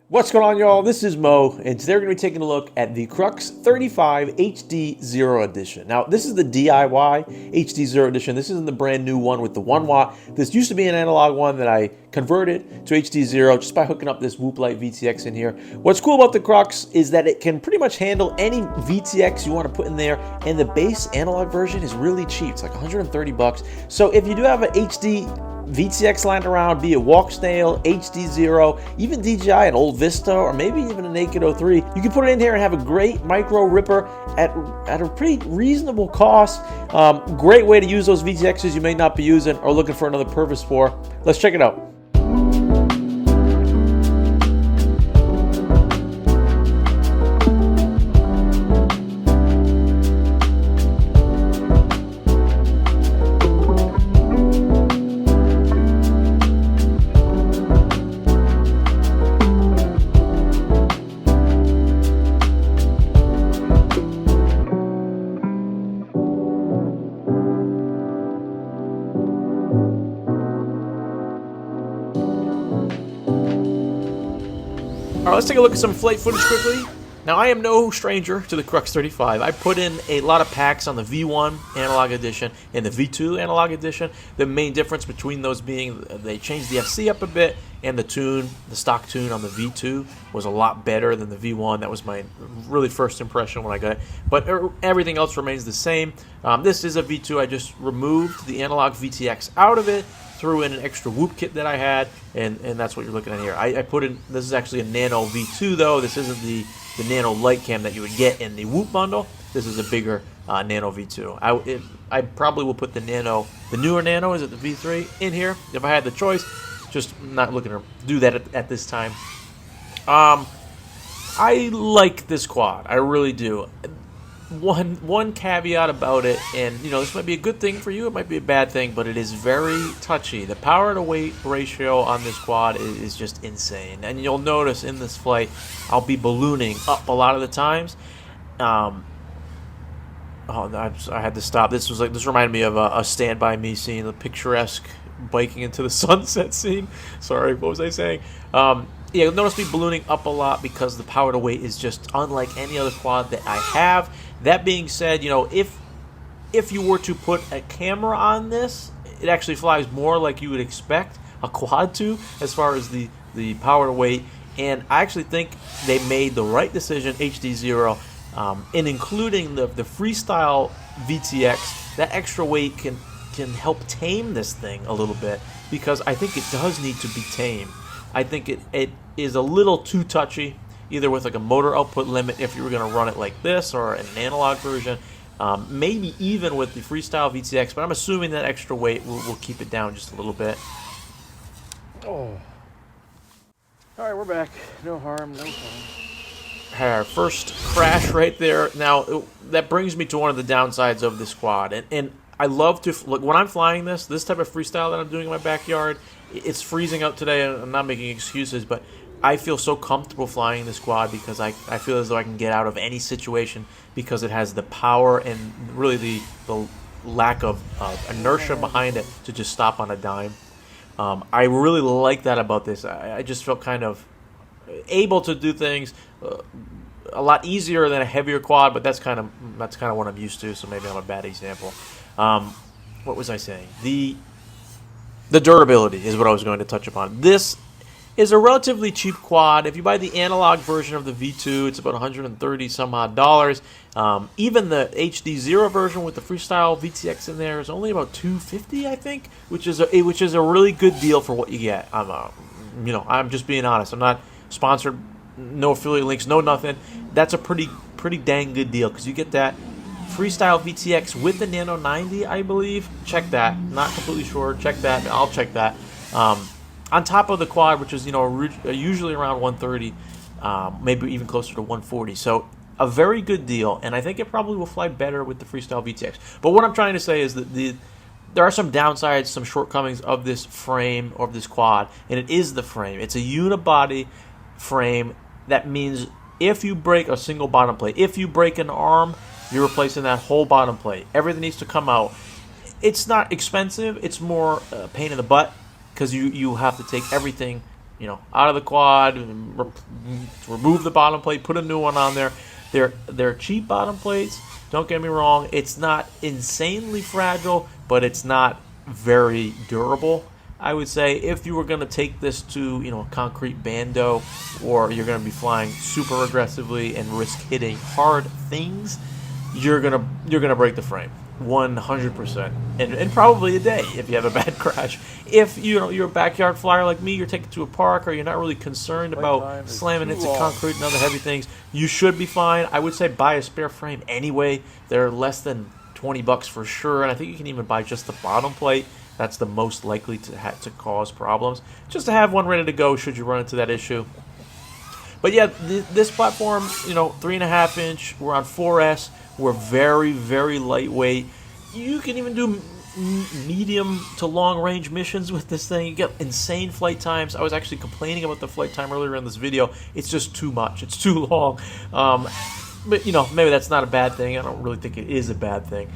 What's going on, y'all? This is Mo, and today we're going to be taking a look at the Crux35 HDZero edition. Now, this is the DIY HDZero edition. This isn't the brand new one with the 1 watt. This used to be an analog one that I converted to HDZero just by hooking up this Whoop Light VTX in here. What's cool about the Crux is that it can pretty much handle any VTX you want to put in there, and the base analog version is really cheap. It's like 130 bucks. So if you do have an HD VTX lying around, be it walk snail, HDZero, even DJI, an old Vista, or maybe even a Naked 03, you can put it in here and have a great micro ripper at a pretty reasonable cost. Great way to use those VTXs you may not be using or looking for another purpose for. Let's check it out. All right, let's take a look at some flight footage quickly. Now, I am no stranger to the Crux35. I put in a lot of packs on the V1 analog edition and the V2 analog edition. The main difference between those being they changed the FC up a bit, and the stock tune on the V2 was a lot better than the V1. That was my really first impression when I got it. But everything else remains the same. This is a V2. I just removed the analog VTX out of it, threw in an extra Whoop kit that I had, and that's what you're looking at here. I put in, this is actually a Nano V2 though. This isn't the Nano light cam that you would get in the Whoop bundle. This is a bigger Nano V2. I probably will put the newer Nano, is it the V3, in here if I had the choice. Just not looking to do that at this time. I like this quad, I really do. One caveat about it, and you know, this might be a good thing for you, it might be a bad thing, but it is very touchy. The power to weight ratio on this quad is just insane, and you'll notice in this flight I'll be ballooning up a lot of the times. I had to stop. This reminded me of a Stand By Me scene, the picturesque biking into the sunset scene. Sorry, what was I saying? Yeah, you'll notice me ballooning up a lot because the power to weight is just unlike any other quad that I have. That being said, you know, if you were to put a camera on this, it actually flies more like you would expect a quad to, as far as the power to weight. And I actually think they made the right decision, HDZero, in including the Freestyle VTX. That extra weight can help tame this thing a little bit, because I think it does need to be tamed. I think it is a little too touchy, either with like a motor output limit if you were going to run it like this, or an analog version, maybe even with the Freestyle VTX, but I'm assuming that extra weight will keep it down just a little bit. Oh. Alright, we're back. No harm, no harm. Our first crash right there. Now, that brings me to one of the downsides of this quad, and I love to look when I'm flying this type of freestyle that I'm doing in my backyard. It's freezing out today, and I'm not making excuses, but I feel so comfortable flying this quad because I feel as though I can get out of any situation, because it has the power and really the lack of inertia behind it to just stop on a dime. I really like that about this. I just felt kind of able to do things a lot easier than a heavier quad, but that's kind of what I'm used to, so maybe I'm a bad example. What was I saying? The durability is what I was going to touch upon. This is a relatively cheap quad. If you buy the analog version of the V2, it's about 130 some odd dollars. Even the HDZero version with the Freestyle VTX in there is only about $250, I think, which is a really good deal for what you get. I'm just being honest. I'm not sponsored, no affiliate links, no nothing. That's a pretty dang good deal, because you get that Freestyle VTX with the Nano 90, I believe. Check that. Not completely sure. Check that. I'll check that. On top of the quad, which is usually around 130, maybe even closer to 140. So a very good deal, and I think it probably will fly better with the Freestyle VTX. But what I'm trying to say is that there are some downsides, some shortcomings of this frame, or of this quad, and it is the frame. It's a unibody frame. That means if you break a single bottom plate, if you break an arm, you're replacing that whole bottom plate. Everything needs to come out. It's not expensive. It's more a pain in the butt, because you have to take everything out of the quad, remove the bottom plate, put a new one on there. They're cheap bottom plates. Don't get me wrong. It's not insanely fragile, but it's not very durable. I would say if you were going to take this to a concrete bando, or you're going to be flying super aggressively and risk hitting hard things, you're gonna break the frame 100%, and probably a day if you have a bad crash. If you're a backyard flyer like me, you're taking to a park, or you're not really concerned about slamming into concrete and other heavy things, you should be fine. I would say buy a spare frame anyway. They're less than $20 for sure, and I think you can even buy just the bottom plate. That's the most likely to cause problems. Just to have one ready to go should you run into that issue. But yeah, this platform, 3.5 inch. We're on 4S. We're very, very lightweight. You can even do medium to long range missions with this thing. You get insane flight times. I was actually complaining about the flight time earlier in this video. It's just too much. It's too long. But maybe that's not a bad thing. I don't really think it is a bad thing.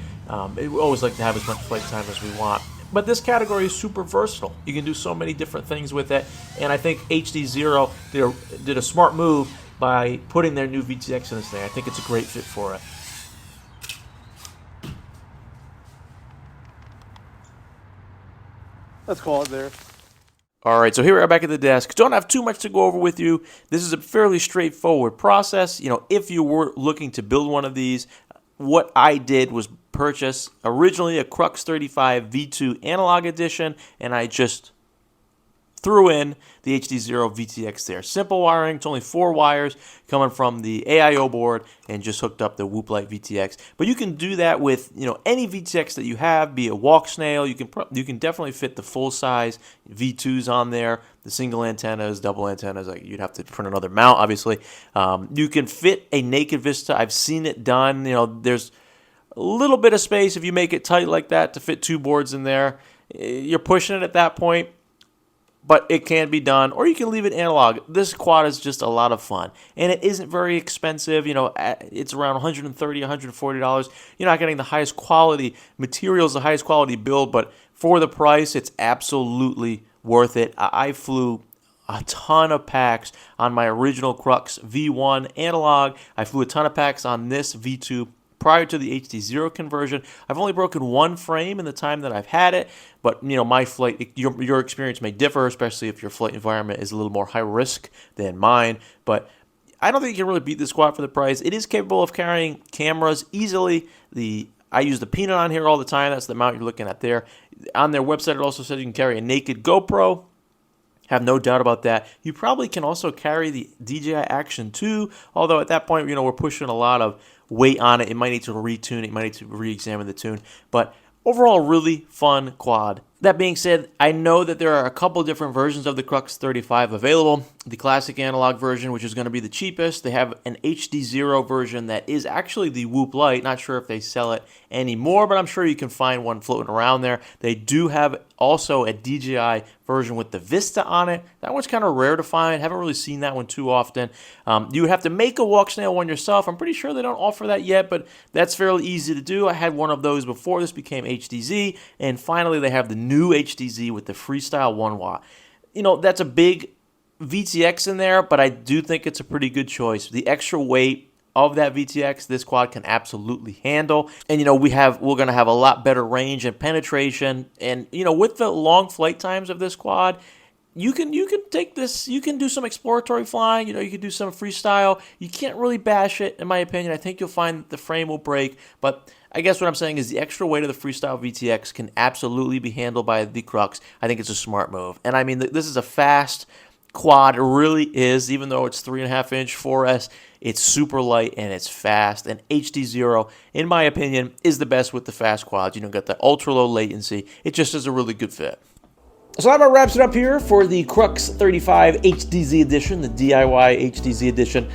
We always like to have as much flight time as we want. But this category is super versatile. You can do so many different things with it. And I think HDZero did a smart move by putting their new VTX in this thing. I think it's a great fit for it. Let's call it there. All right, so here we are back at the desk. Don't have too much to go over with you. This is a fairly straightforward process. If you were looking to build one of these, what I did was purchase originally a Crux35 V2 analog edition, and I just threw in the HDZero VTX there. Simple wiring. It's only 4 wires coming from the AIO board, and just hooked up the Whoop Light VTX. But you can do that with any VTX that you have, be a walk snail. You can definitely fit the full size V2s on there. The single antennas, double antennas. You'd have to print another mount, obviously. You can fit a naked Vista. I've seen it done. There's a little bit of space if you make it tight like that to fit 2 boards in there. You're pushing it at that point, but it can be done, or you can leave it analog. This quad is just a lot of fun, and it isn't very expensive. It's around $130, $140. You're not getting the highest quality materials, the highest quality build, but for the price, it's absolutely worth it. I flew a ton of packs on my original Crux V1 analog. I flew a ton of packs on this V2 prior to the HDZero conversion. I've only broken 1 frame in the time that I've had it, but my flight, your experience may differ, especially if your flight environment is a little more high risk than mine. But I don't think you can really beat this quad for the price. It is capable of carrying cameras easily. I use the Peanut on here all the time. That's the mount you're looking at there. On their website, it also says you can carry a naked GoPro. Have no doubt about that. You probably can also carry the DJI Action 2, although at that point, we're pushing a lot of weight on it. It might need to retune it. You might need to re-examine the tune. But overall, really fun quad. That being said, I know that there are a couple different versions of the Crux35 available. The classic analog version, which is going to be the cheapest. They have an HDZero version that is actually the Whoop Light. Not sure if they sell it anymore, but I'm sure you can find one floating around there. They do have also a DJI version with the Vista on it. That one's kind of rare to find. Haven't really seen that one too often. You would have to make a walk snail one yourself. I'm pretty sure they don't offer that yet, but that's fairly easy to do. I had one of those before this became HDZ, and finally they have the new HDZ with the Freestyle 1 watt. That's a big VTX in there, but I do think it's a pretty good choice. The extra weight of that VTX, this quad can absolutely handle. And we're going to have a lot better range and penetration. And with the long flight times of this quad, you can take this, you can do some exploratory flying, you can do some freestyle. You can't really bash it, in my opinion. I think you'll find the frame will break, but I guess what I'm saying is the extra weight of the Freestyle VTX can absolutely be handled by the Crux. I think it's a smart move. And I mean, this is a fast quad. It really is, even though it's 3.5 inch 4S, it's super light and it's fast. And HDZero, in my opinion, is the best with the fast quads. You don't get the ultra low latency. It just is a really good fit. So that about wraps it up here for the Crux35 HDZ edition, the DIY HDZ edition.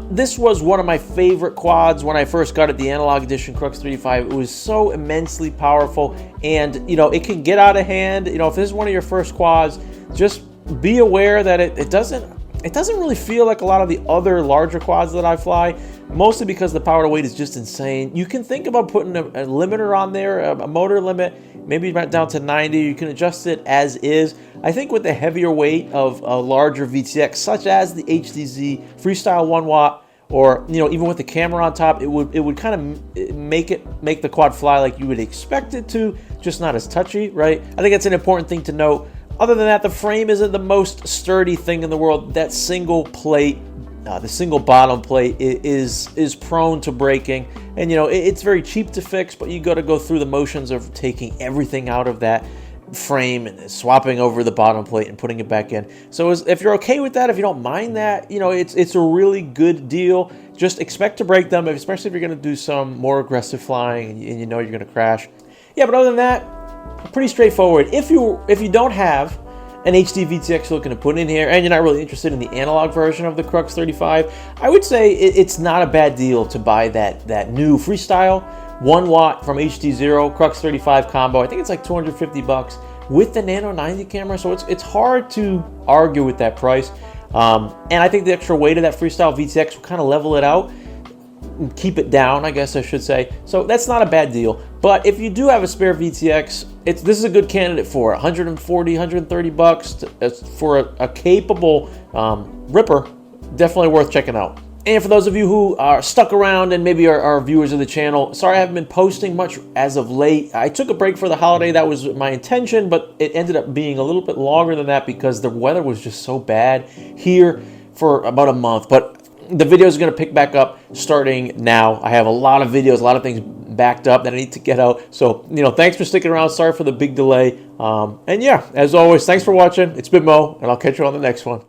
This was one of my favorite quads when I first got it, the analog edition Crux35. It was so immensely powerful, and it can get out of hand. If this is one of your first quads, just be aware that it doesn't it doesn't really feel like a lot of the other larger quads that I fly, mostly because the power to weight is just insane. You can think about putting a limiter on there, a motor limit, maybe right down to 90. You can adjust it as is. I think with the heavier weight of a larger VTX, such as the HDZ Freestyle 1 watt, or even with the camera on top, it would kind of make the quad fly like you would expect it to, just not as touchy, right? I think that's an important thing to note. Other than that, the frame isn't the most sturdy thing in the world. That single plate, the single bottom plate is prone to breaking, and it's very cheap to fix, but you got to go through the motions of taking everything out of that frame and swapping over the bottom plate and putting it back in. So if you're okay with that, if you don't mind that, it's a really good deal. Just expect to break them, especially if you're going to do some more aggressive flying and you're going to crash. Yeah, but other than that, pretty straightforward. If you don't have an HD VTX looking to put in here, and you're not really interested in the analog version of the Crux35, I would say it's not a bad deal to buy that new Freestyle 1 watt from HDZero Crux35 combo. I think it's like 250 bucks with the Nano 90 camera, so it's hard to argue with that price. And I think the extra weight of that Freestyle VTX will kind of level it out, keep it down, I guess I should say. So that's not a bad deal. But if you do have a spare VTX, this is a good candidate for it. 140, 130 bucks for a capable ripper. Definitely worth checking out. And for those of you who are stuck around and maybe are viewers of the channel, sorry I haven't been posting much as of late. I took a break for the holiday. That was my intention, but it ended up being a little bit longer than that because the weather was just so bad here for about a month. But the video is going to pick back up starting now. I have a lot of videos, a lot of things backed up that I need to get out. So, thanks for sticking around. Sorry for the big delay. And yeah, as always, thanks for watching. It's been Mo, and I'll catch you on the next one.